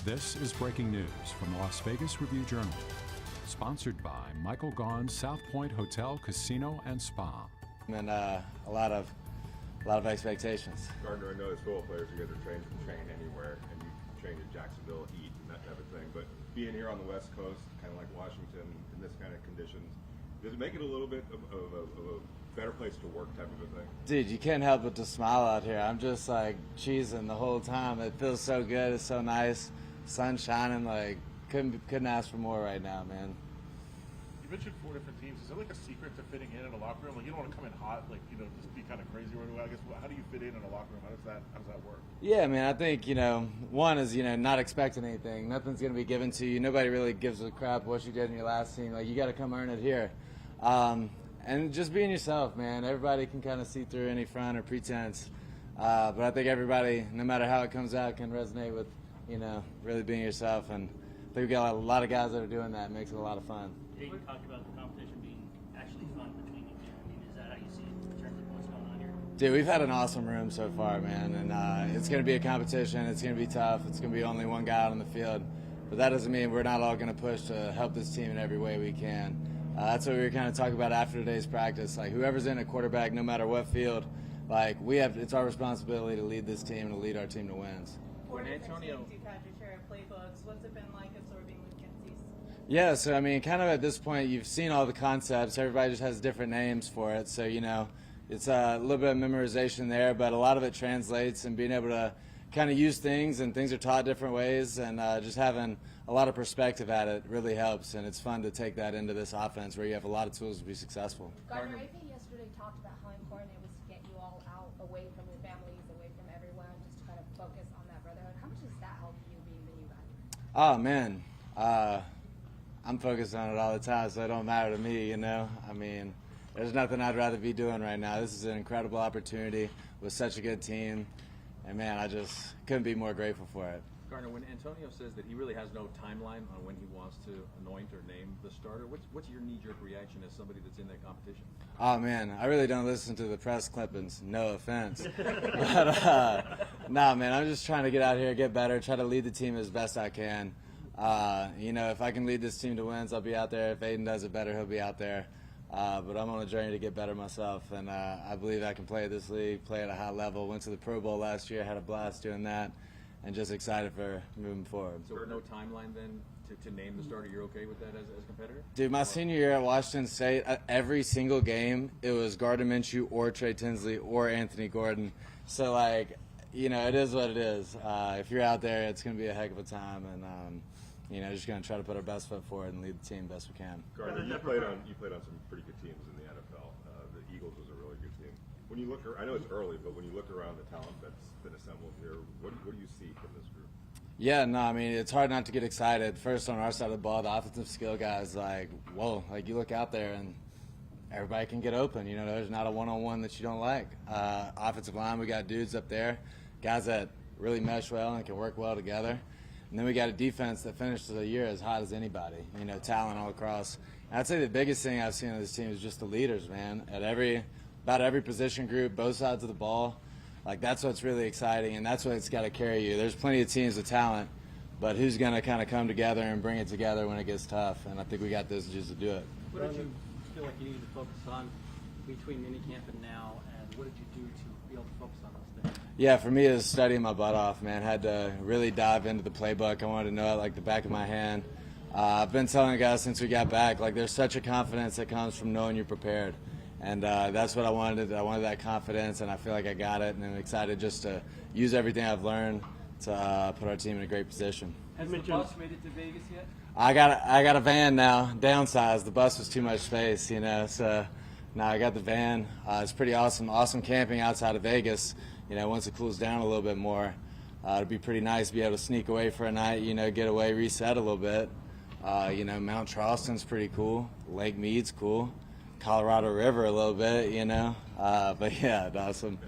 This is breaking news from the Las Vegas Review-Journal, sponsored by Michael Gaughan's South Point Hotel, Casino, and Spa. And a lot of expectations. Gardner, I know as football players, you guys are trained to train anywhere, and you trained in Jacksonville, Heat, and that type of thing. But being here on the West Coast, kind of like Washington, in this kind of conditions, does it make it a little bit of a better place to work type of a thing? Dude, you can't help but to smile out here. I'm just like cheesing the whole time. It feels so good. It's so nice. Sun shining. Like couldn't ask for more right now, man. You mentioned 4 different teams. Is there like a secret to fitting in a locker room? Like you don't want to come in hot, like just be kind of crazy right away. I guess how do you fit in a locker room? How does that work? Yeah, man. I think one is not expecting anything. Nothing's gonna be given to you. Nobody really gives a crap what you did in your last team. Like you got to come earn it here. And just being yourself, man. Everybody can kind of see through any front or pretense. But I think everybody, no matter how it comes out, can resonate with, really being yourself. And I think we got a lot of guys that are doing that. It makes it a lot of fun. Aidan talked about the competition being actually fun between you two. I mean, is that how you see it in terms of what's going on here? Dude, we've had an awesome room so far, man. And it's going to be a competition. It's going to be tough. It's going to be only one guy out on the field. But that doesn't mean we're not all going to push to help this team in every way we can. That's what we were kind of talking about after today's practice. Like whoever's in at quarterback, no matter what field, like it's our responsibility to lead this team and to lead our team to wins. When Antonio, you've had your share of playbooks. What's it been like absorbing Mackenzie's? Yeah, so I mean, kind of at this point, you've seen all the concepts. Everybody just has different names for it. So it's a little bit of memorization there, but a lot of it translates, and being able to kind of use things, and things are taught different ways, and just having a lot of perspective at it really helps, and it's fun to take that into this offense where you have a lot of tools to be successful. Gardner, I think yesterday talked about how important it was to get you all out, away from your families, away from everyone, just to kind of focus on that brotherhood. How much does that help you being the new guy? Oh, man. I'm focused on it all the time, so it don't matter to me, I mean, there's nothing I'd rather be doing right now. This is an incredible opportunity with such a good team, and, man, I just couldn't be more grateful for it. Gardner, when Antonio says that he really has no timeline on when he wants to anoint or name the starter, what's your knee-jerk reaction as somebody that's in that competition? Oh, man, I really don't listen to the press clippings, no offense. But, nah, man, I'm just trying to get out here, get better, try to lead the team as best I can. If I can lead this team to wins, I'll be out there. If Aidan does it better, he'll be out there. But I'm on a journey to get better myself, and I believe I can play at this league, play at a high level. Went to the Pro Bowl last year, had a blast doing that. And just excited for moving forward. So no timeline then to name the starter? You're okay with that as a competitor? Dude, my senior year at Washington State, every single game, it was Gardner Minshew or Trey Tinsley or Anthony Gordon. So, it is what it is. If you're out there, it's going to be a heck of a time. And, just going to try to put our best foot forward and lead the team best we can. Gardner, you played on some pretty good teams in the NFL. The Eagles was a really good team. When you look, I know it's early, but when you look around the talent that's been assembled here, what do you see from this group? Yeah, no, I mean, it's hard not to get excited. First, on our side of the ball, the offensive skill guys, you look out there and everybody can get open. There's not a one-on-one that you don't like. Offensive line, we got dudes up there, guys that really mesh well and can work well together. And then we got a defense that finished the year as hot as anybody, talent all across. And I'd say the biggest thing I've seen on this team is just the leaders, man. About every position group, both sides of the ball. That's what's really exciting, and that's what's got to carry you. There's plenty of teams with talent, but who's going to kind of come together and bring it together when it gets tough? And I think we got those dudes to do it. What did you feel like you needed to focus on between minicamp and now, and what did you do to be able to focus on those things? Yeah, for me, it was studying my butt off, man. Had to really dive into the playbook. I wanted to know it like the back of my hand. I've been telling guys since we got back, there's such a confidence that comes from knowing you're prepared. And that's what I wanted. I wanted that confidence, and I feel like I got it. And I'm excited just to use everything I've learned to put our team in a great position. Has the bus made it to Vegas yet? I got a van now, downsized. The bus was too much space, So now I got the van. It's pretty awesome. Awesome camping outside of Vegas. Once it cools down a little bit more, it'd be pretty nice to be able to sneak away for a night. Get away, reset a little bit. Mount Charleston's pretty cool. Lake Mead's cool. Colorado River a little bit, but yeah, no, some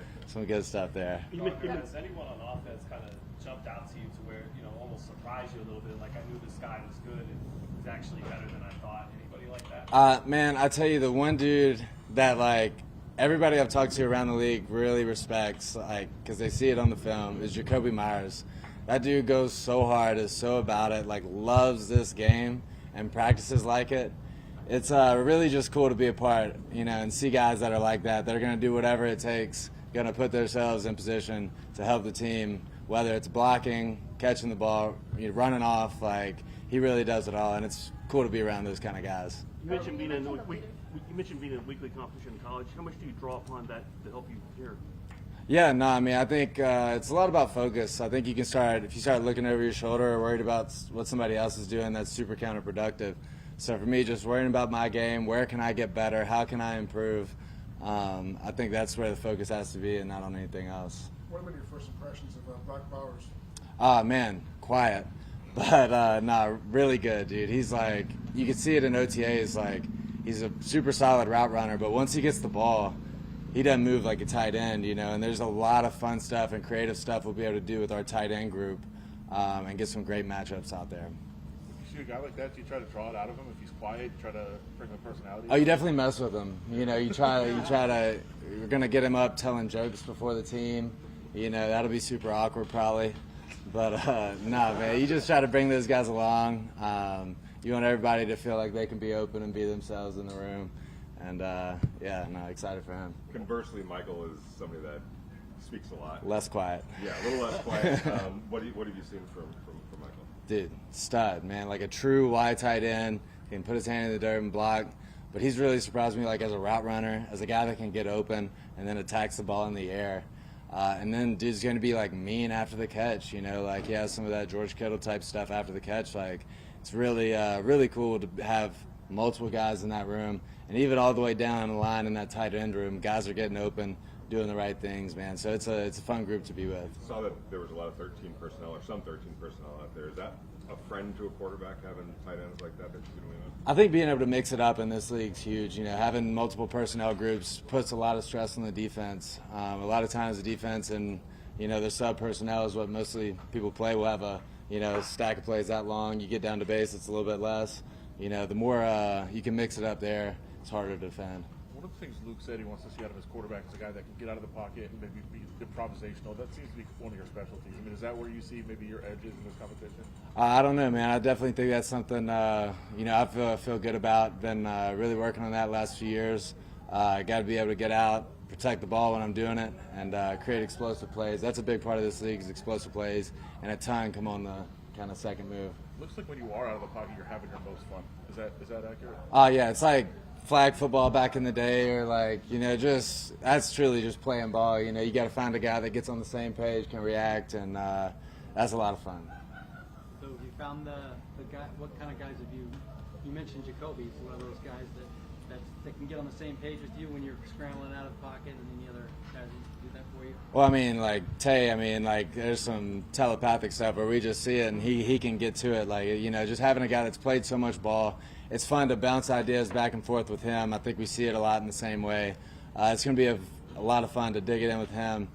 good stuff there. Has anyone on offense kind of jumped out to you to where, almost surprised you a little bit? Like, I knew this guy was good and he's actually better than I thought. Anybody like that? Man, I tell you, the one dude that, everybody I've talked to around the league really respects, because they see it on the film, is Jacoby Myers. That dude goes so hard, is so about it, like loves this game and practices like it. It's really just cool to be a part, you know, and see guys that are like that. They're going to do whatever it takes, going to put themselves in position to help the team, whether it's blocking, catching the ball, running off. Like, he really does it all, and it's cool to be around those kind of guys. You mentioned being in a weekly competition in college. How much do you draw upon that to help you here? Yeah, no, I mean, I think it's a lot about focus. I think you can start, if you start looking over your shoulder or worried about what somebody else is doing, that's super counterproductive. So for me, just worrying about my game, where can I get better, how can I improve, I think that's where the focus has to be and not on anything else. What have been your first impressions of Black Bowers? Man, quiet. But, no, really good, dude. He's like, you can see it in OTAs, like, he's a super solid route runner, but once he gets the ball, he doesn't move like a tight end, you know, and there's a lot of fun stuff and creative stuff we'll be able to do with our tight end group and get some great matchups out there. If you see a guy like that, do you try to draw it out of him? If he's quiet, you try to bring the personality? Oh, you definitely mess with him. You know, you're going to get him up telling jokes before the team. You know, that'll be super awkward probably. But, no, man, you just try to bring those guys along. You want everybody to feel like they can be open and be themselves in the room. And, yeah, no, excited for him. Conversely, Michael is somebody that speaks a lot. Less quiet. Yeah, a little less quiet. What have you seen from Michael? Dude, stud, man. Like a true wide tight end. He can put his hand in the dirt and block. But he's really surprised me, like, as a route runner, as a guy that can get open and then attacks the ball in the air. And then dude's going to be, like, mean after the catch, you know. Like, he has some of that George Kittle type stuff after the catch. Like, it's really, really cool to have multiple guys in that room. And even all the way down the line in that tight end room, guys are getting open, doing the right things, man. So it's a fun group to be with. I saw that there was a lot of 13 personnel, or some 13 personnel out there. Is that a friend to a quarterback, having tight ends like that you're doing with? I think being able to mix it up in this league is huge. You know, having multiple personnel groups puts a lot of stress on the defense. A lot of times the defense and, you know, the sub personnel is what mostly people play. We'll have a, you know, stack of plays that long. You get down to base, it's a little bit less. You know, the more you can mix it up there, it's harder to defend. One of the things Luke said he wants to see out of his quarterback is a guy that can get out of the pocket and maybe be improvisational. That seems to be one of your specialties. I mean, is that where you see maybe your edges in this competition? I don't know, man. I definitely think that's something, you know, I feel good about. Been really working on that last few years. Got to be able to get out, protect the ball when I'm doing it, and create explosive plays. That's a big part of this league is explosive plays, and a ton come on the kind of second move. Looks like when you are out of the pocket, you're having your most fun. Is that accurate? Yeah, it's like flag football back in the day, or like, you know, just that's truly just playing ball. You know, you got to find a guy that gets on the same page, can react, and that's a lot of fun. So have you found the guy? What kind of guys have you mentioned Jacoby's one of those guys that can get on the same page with you when you're scrambling out of the pocket, and any other guys that do that for you? Well, I mean, like Tay, I mean, like there's some telepathic stuff where we just see it and he can get to it. Like, you know, just having a guy that's played so much ball, it's fun to bounce ideas back and forth with him. I think we see it a lot in the same way. It's going to be a lot of fun to dig it in with him,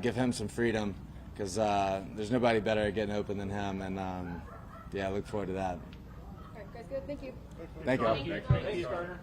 give him some freedom, because there's nobody better at getting open than him. And, yeah, I look forward to that. All right, guys, good. Thank you. Thank you. Thanks, Gardner.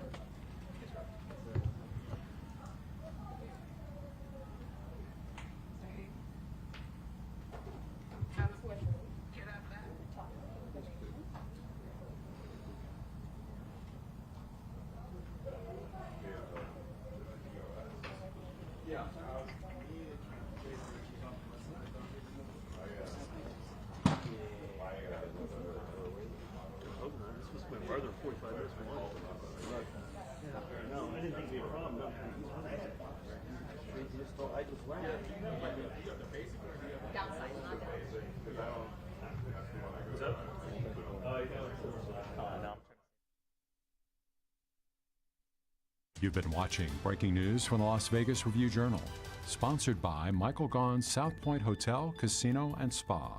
You've been watching Breaking News from the Las Vegas Review-Journal, sponsored by Michael Gaughan's South Point Hotel, Casino, and Spa.